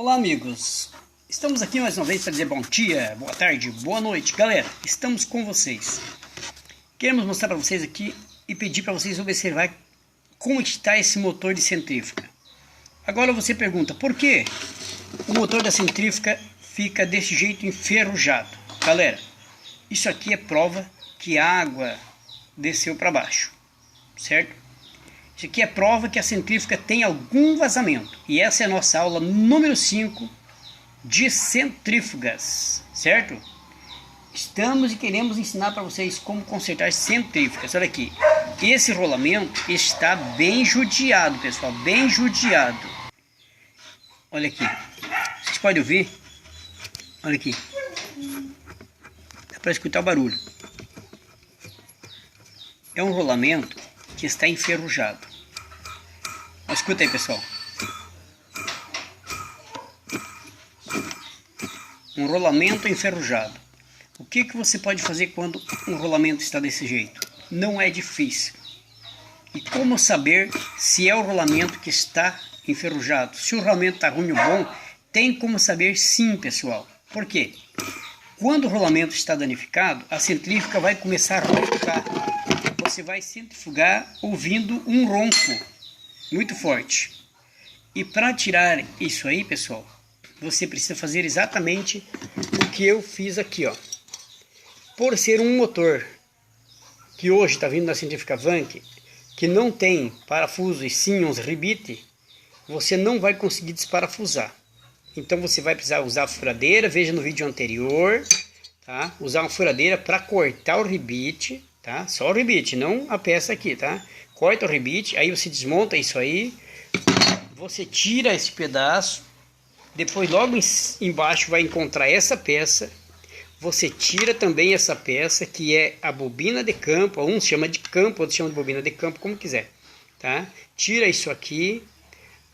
Olá amigos, estamos aqui mais uma vez para dizer bom dia, boa tarde, boa noite. Galera, estamos com vocês. Queremos mostrar para vocês aqui e pedir para vocês observar como está esse motor de centrífuga. Agora você pergunta, por que o motor da centrífuga fica desse jeito enferrujado? Galera, isso aqui é prova que a água desceu para baixo, certo? Isso aqui é prova que a centrífuga tem algum vazamento. E essa é a nossa aula número 5 de centrífugas, certo? Estamos e queremos ensinar para vocês como consertar centrífugas. Olha aqui, esse rolamento está bem judiado, pessoal, bem judiado. Olha aqui, vocês podem ouvir? Olha aqui, dá para escutar o barulho. É um rolamento que está enferrujado. Escuta aí, pessoal. Um rolamento enferrujado. O que você pode fazer quando um rolamento está desse jeito? Não é difícil. E como saber se é o rolamento que está enferrujado? Se o rolamento está ruim ou bom, tem como saber sim, pessoal. Por quê? Quando o rolamento está danificado, a centrífuga vai começar a roncar. Você vai centrifugar ouvindo um ronco muito forte. E para tirar isso aí, pessoal, você precisa fazer exatamente o que eu fiz aqui, ó. Por ser um motor que hoje está vindo da centrífuga Wank, que não tem parafuso e sim uns rebite, você não vai conseguir desparafusar. Então você vai precisar usar a furadeira, veja no vídeo anterior, tá? Usar uma furadeira para cortar o rebite, tá? Só o rebite, não a peça aqui, tá? Corta o rebite, aí você desmonta isso aí, você tira esse pedaço, depois logo embaixo vai encontrar essa peça, você tira também essa peça que é a bobina de campo, uns chama de campo, outros chamam de bobina de campo, como quiser, tá? Tira isso aqui,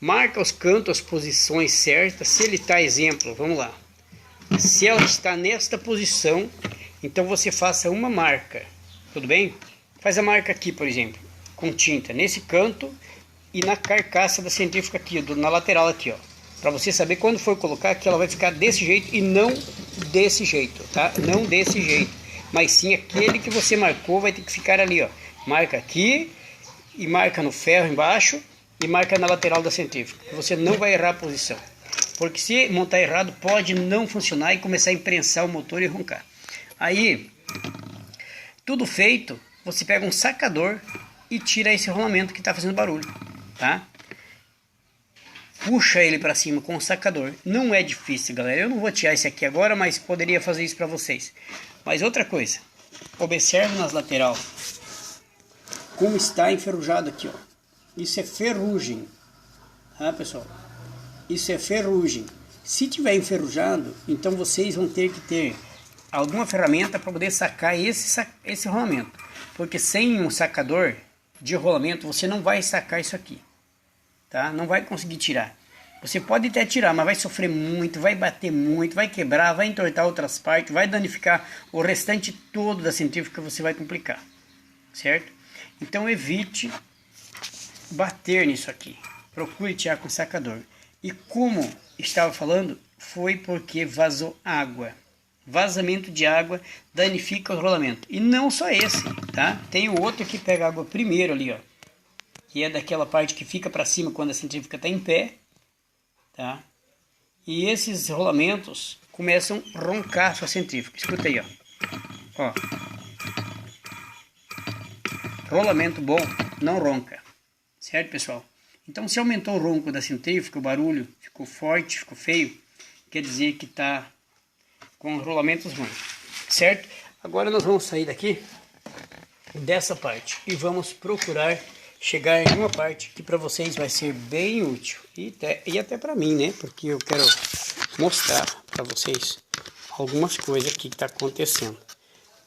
marca os cantos, as posições certas, se ele está, exemplo, vamos lá, se ela está nesta posição, então você faça uma marca, tudo bem? Faz a marca aqui, por exemplo, com tinta, nesse canto e na carcaça da centrífuga aqui, na lateral aqui, ó. Para você saber quando for colocar que ela vai ficar desse jeito e não desse jeito, tá? Não desse jeito, mas sim aquele que você marcou vai ter que ficar ali, ó. Marca aqui e marca no ferro embaixo e marca na lateral da centrífuga. Você não vai errar a posição, porque se montar errado pode não funcionar e começar a imprensar o motor e roncar. Aí, tudo feito, você pega um sacador e tira esse rolamento que está fazendo barulho, tá? Puxa ele para cima com o sacador. Não é difícil, galera. Eu não vou tirar esse aqui agora, mas poderia fazer isso para vocês. Mas outra coisa, observe nas lateral como está enferrujado aqui, ó. Isso é ferrugem, tá, pessoal? Isso é ferrugem. Se tiver enferrujado, então vocês vão ter que ter alguma ferramenta para poder sacar esse rolamento, porque sem um sacador de rolamento você não vai sacar isso aqui, tá? Não vai conseguir tirar. Você pode até tirar, mas vai sofrer muito, vai bater muito, vai quebrar, vai entortar outras partes, vai danificar o restante todo da centrífuga, você vai complicar, certo? Então evite bater nisso aqui, procure tirar com sacador. E como estava falando, foi porque vazou água. Vazamento de água danifica o rolamento. E não só esse, tá? Tem o outro que pega água primeiro ali, ó. Que é daquela parte que fica para cima quando a centrífuga está em pé, tá? E esses rolamentos começam a roncar a sua centrífuga. Escuta aí, ó. Ó. Rolamento bom não ronca. Certo, pessoal? Então, se aumentou o ronco da centrífuga, o barulho ficou forte, ficou feio, quer dizer que está com os rolamentos ruins, certo? Agora nós vamos sair daqui, dessa parte, e vamos procurar chegar em uma parte que para vocês vai ser bem útil, e até para mim, né? Porque eu quero mostrar para vocês algumas coisas aqui que está acontecendo.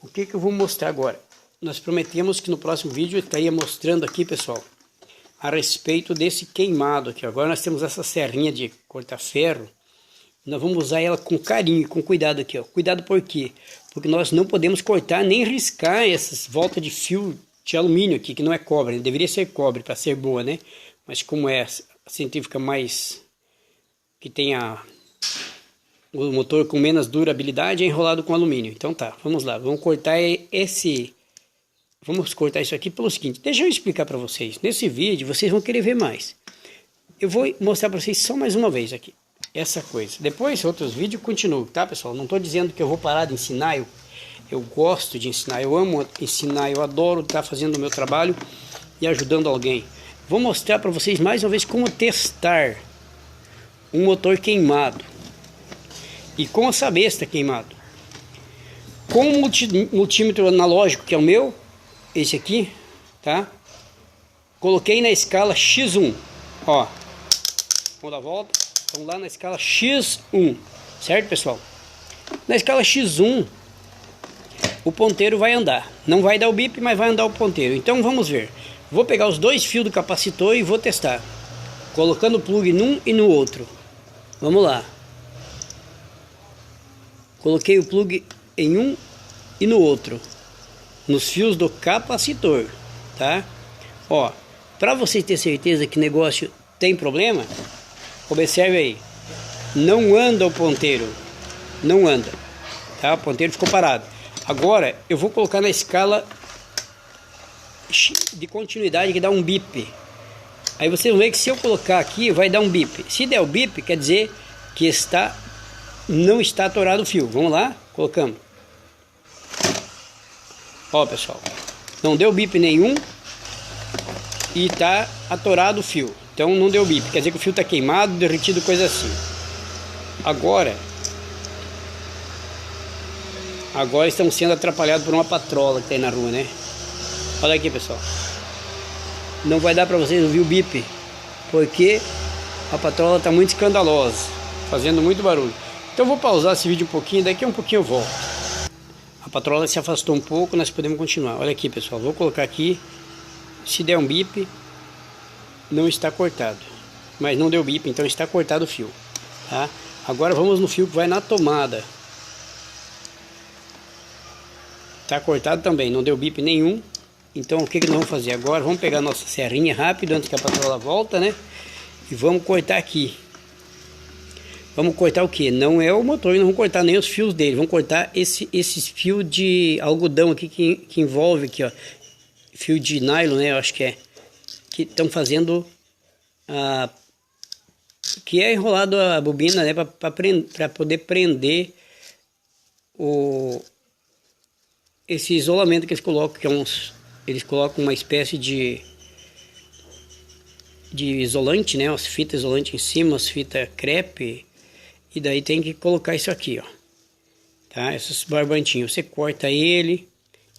O que eu vou mostrar agora? Nós prometemos que no próximo vídeo eu estaria mostrando aqui, pessoal, a respeito desse queimado aqui. Agora nós temos essa serrinha de cortar ferro. Nós vamos usar ela com carinho, com cuidado aqui, ó. Cuidado por quê? Porque nós não podemos cortar nem riscar essas voltas de fio de alumínio aqui, que não é cobre. Deveria ser cobre para ser boa, né? Mas como é a centrífuga mais que tem a o motor com menos durabilidade é enrolado com alumínio. Então tá, vamos lá, vamos cortar vamos cortar isso aqui pelo seguinte, deixa eu explicar para vocês. Nesse vídeo vocês vão querer ver mais. Eu vou mostrar para vocês só mais uma vez aqui, essa coisa. Depois, outros vídeos, continuo, tá, pessoal? Não estou dizendo que eu vou parar de ensinar, eu gosto de ensinar, eu amo ensinar, eu adoro estar fazendo o meu trabalho e ajudando alguém. Vou mostrar para vocês mais uma vez como testar um motor queimado e como saber se está queimado. Com o multímetro analógico, que é o meu, esse aqui, tá? Coloquei na escala X1, ó. Vamos dar a volta. Então lá na escala X1, certo, pessoal? Na escala X1, o ponteiro vai andar. Não vai dar o bip, mas vai andar o ponteiro. Então vamos ver. Vou pegar os dois fios do capacitor e vou testar. Colocando o plug num e no outro. Vamos lá. Coloquei o plug em um e no outro. Nos fios do capacitor, tá? Ó, para você ter certeza que o negócio tem problema, observe aí. Não anda o ponteiro. Não anda. Tá? O ponteiro ficou parado. Agora eu vou colocar na escala de continuidade que dá um bip. Aí vocês vão ver que se eu colocar aqui vai dar um bip. Se der o bip, quer dizer que não está atorado o fio. Vamos lá, colocamos. Ó, pessoal, não deu bip nenhum e está atorado o fio. Então não deu bip, quer dizer que o fio está queimado, derretido, coisa assim. Agora estamos sendo atrapalhados por uma patrola que tem na rua, né? Olha aqui, pessoal. Não vai dar para vocês ouvir o bip, porque a patrola está muito escandalosa, fazendo muito barulho. Então eu vou pausar esse vídeo um pouquinho, daqui a um pouquinho eu volto. A patrola se afastou um pouco, nós podemos continuar. Olha aqui, pessoal, vou colocar aqui. Se der um bip, não está cortado. Mas não deu bip, então está cortado o fio, tá? Agora vamos no fio que vai na tomada. Está cortado também, não deu bip nenhum. Então o que nós vamos fazer agora? Vamos pegar a nossa serrinha rápido antes que a patrola volta, né? E vamos cortar aqui. Vamos cortar o que? Não é o motor, não vamos cortar nem os fios dele. Vamos cortar esses fios de algodão aqui que envolve aqui, ó. Fio de nylon, né? Eu acho que é. Que estão fazendo que é enrolado a bobina, né? Para poder prender esse isolamento que eles colocam, que é eles colocam uma espécie de isolante, né? As fitas isolante em cima, as fitas crepe. E daí tem que colocar isso aqui, ó. Tá? Esses barbantinhos. Você corta ele,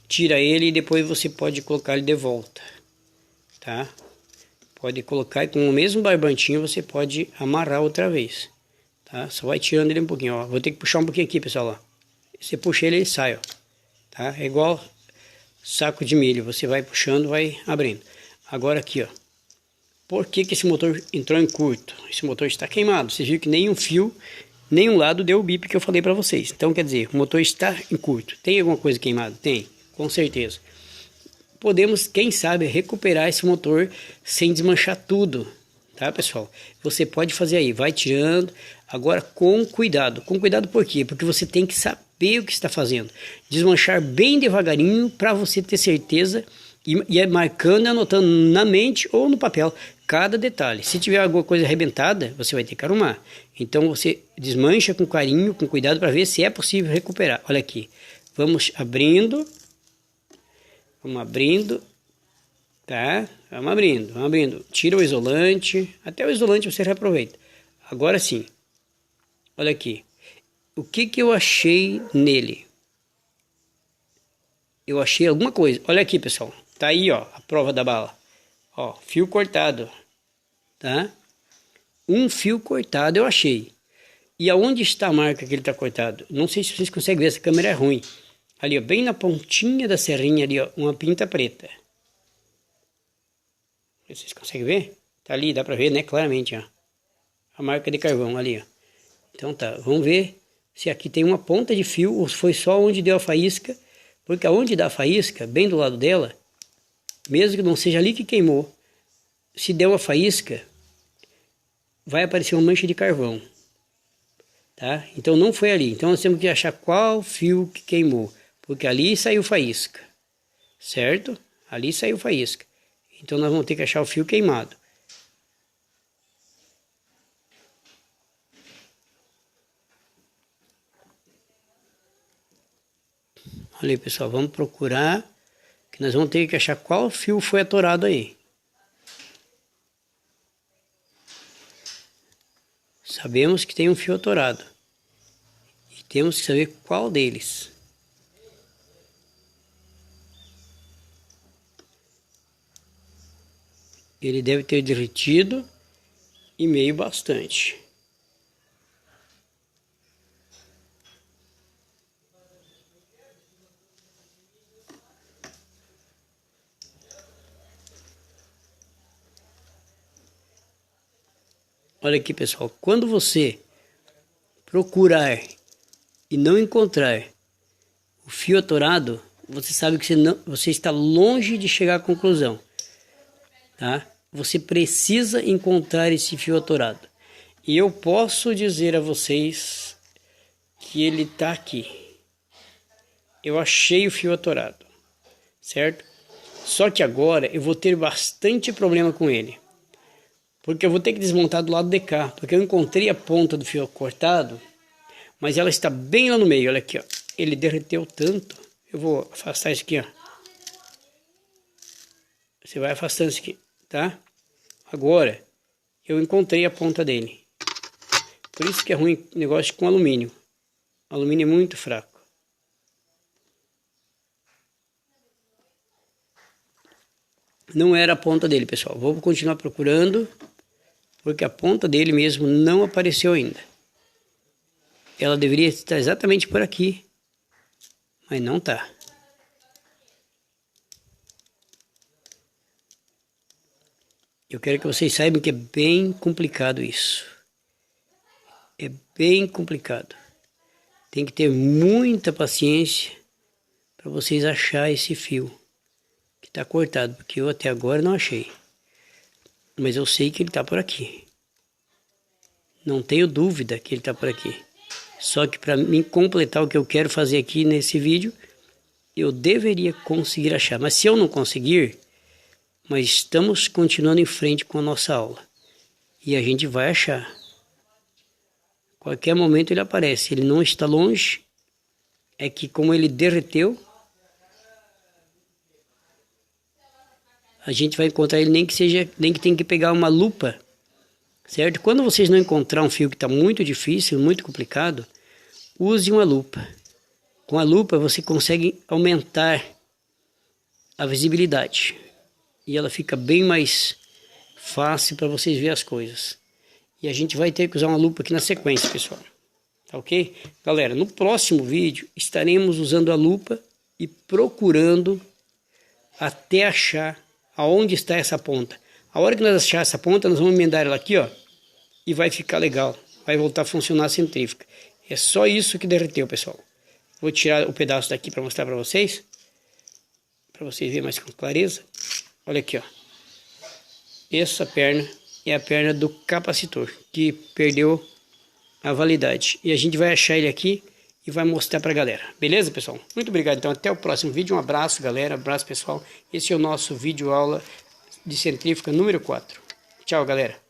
tira ele e depois você pode colocar ele de volta. Tá? Pode colocar e com o mesmo barbantinho você pode amarrar outra vez. Tá? Só vai tirando ele um pouquinho, ó. Vou ter que puxar um pouquinho aqui, pessoal, ó. Você puxa ele sai, ó. Tá? É igual saco de milho. Você vai puxando, vai abrindo. Agora aqui, ó. Por que esse motor entrou em curto? Esse motor está queimado. Vocês viram que nenhum fio, nenhum lado deu o bip que eu falei para vocês. Então, quer dizer, o motor está em curto. Tem alguma coisa queimada? Tem, com certeza. Podemos, quem sabe, recuperar esse motor sem desmanchar tudo. Tá, pessoal? Você pode fazer aí, vai tirando. Agora, com cuidado. Com cuidado por quê? Porque você tem que saber o que está fazendo. Desmanchar bem devagarinho para você ter certeza e marcando e anotando na mente ou no papel cada detalhe. Se tiver alguma coisa arrebentada, você vai ter que arrumar. Então você desmancha com carinho, com cuidado para ver se é possível recuperar. Olha aqui, vamos abrindo, tá? Vamos abrindo. Tira o isolante, até o isolante você reaproveita. Agora sim, olha aqui, o que eu achei nele? Eu achei alguma coisa. Olha aqui, pessoal. Tá aí, ó, a prova da bala. Ó, fio cortado, tá? Um fio cortado eu achei. E aonde está a marca que ele tá cortado? Não sei se vocês conseguem ver, essa câmera é ruim. Ali, ó, bem na pontinha da serrinha ali, ó, uma pinta preta. Vocês conseguem ver? Tá ali, dá pra ver, né, claramente, ó. A marca de carvão ali, ó. Então tá, vamos ver se aqui tem uma ponta de fio ou foi só onde deu a faísca. Porque aonde dá a faísca, bem do lado dela, mesmo que não seja ali que queimou, se der uma faísca, vai aparecer uma mancha de carvão. tá? Então não foi ali. Então nós temos que achar qual fio que queimou, porque ali saiu faísca, certo? Ali saiu faísca. Então nós vamos ter que achar o fio queimado. Olha aí, pessoal, vamos procurar, que nós vamos ter que achar qual fio foi atorado aí. Sabemos que tem um fio atorado. E temos que saber qual deles. Ele deve ter derretido e meio bastante. Olha aqui, pessoal, quando você procurar e não encontrar o fio atorado, você sabe que você está longe de chegar à conclusão, tá? Você precisa encontrar esse fio atorado. E eu posso dizer a vocês que ele está aqui. Eu achei o fio atorado, certo? Só que agora eu vou ter bastante problema com ele. Porque eu vou ter que desmontar do lado de cá. Porque eu encontrei a ponta do fio cortado, mas ela está bem lá no meio. Olha aqui, ó. Ele derreteu tanto. Eu vou afastar isso aqui, ó. Você vai afastando isso aqui, tá? Agora, eu encontrei a ponta dele. Por isso que é ruim negócio com alumínio. O alumínio é muito fraco. Não era a ponta dele, pessoal. Vou continuar procurando, porque a ponta dele mesmo não apareceu ainda. Ela deveria estar exatamente por aqui, mas não está. Eu quero que vocês saibam que é bem complicado isso. É bem complicado. Tem que ter muita paciência para vocês acharem esse fio que está cortado, porque eu até agora não achei. Mas eu sei que ele está por aqui. Não tenho dúvida que ele está por aqui. Só que para mim completar o que eu quero fazer aqui nesse vídeo, eu deveria conseguir achar. Mas se eu não conseguir, mas estamos continuando em frente com a nossa aula. E a gente vai achar. Qualquer momento ele aparece. Ele não está longe. É que como ele derreteu, a gente vai encontrar ele nem que tenha que pegar uma lupa, certo? Quando vocês não encontrar um fio que está muito difícil, muito complicado, use uma lupa. Com a lupa você consegue aumentar a visibilidade e ela fica bem mais fácil para vocês verem as coisas. E a gente vai ter que usar uma lupa aqui na sequência, pessoal. Tá ok? Galera, no próximo vídeo estaremos usando a lupa e procurando até achar aonde está essa ponta. A hora que nós achar essa ponta, nós vamos emendar ela aqui, ó, e vai ficar legal. Vai voltar a funcionar a centrífuga. É só isso que derreteu, pessoal. Vou tirar o pedaço daqui para mostrar para vocês verem mais com clareza. Olha aqui, ó. Essa perna é a perna do capacitor, que perdeu a validade. E a gente vai achar ele aqui e vai mostrar pra galera. Beleza, pessoal? Muito obrigado. Então, até o próximo vídeo. Um abraço, galera. Abraço, pessoal. Esse é o nosso vídeo aula de centrífuga número 4. Tchau, galera.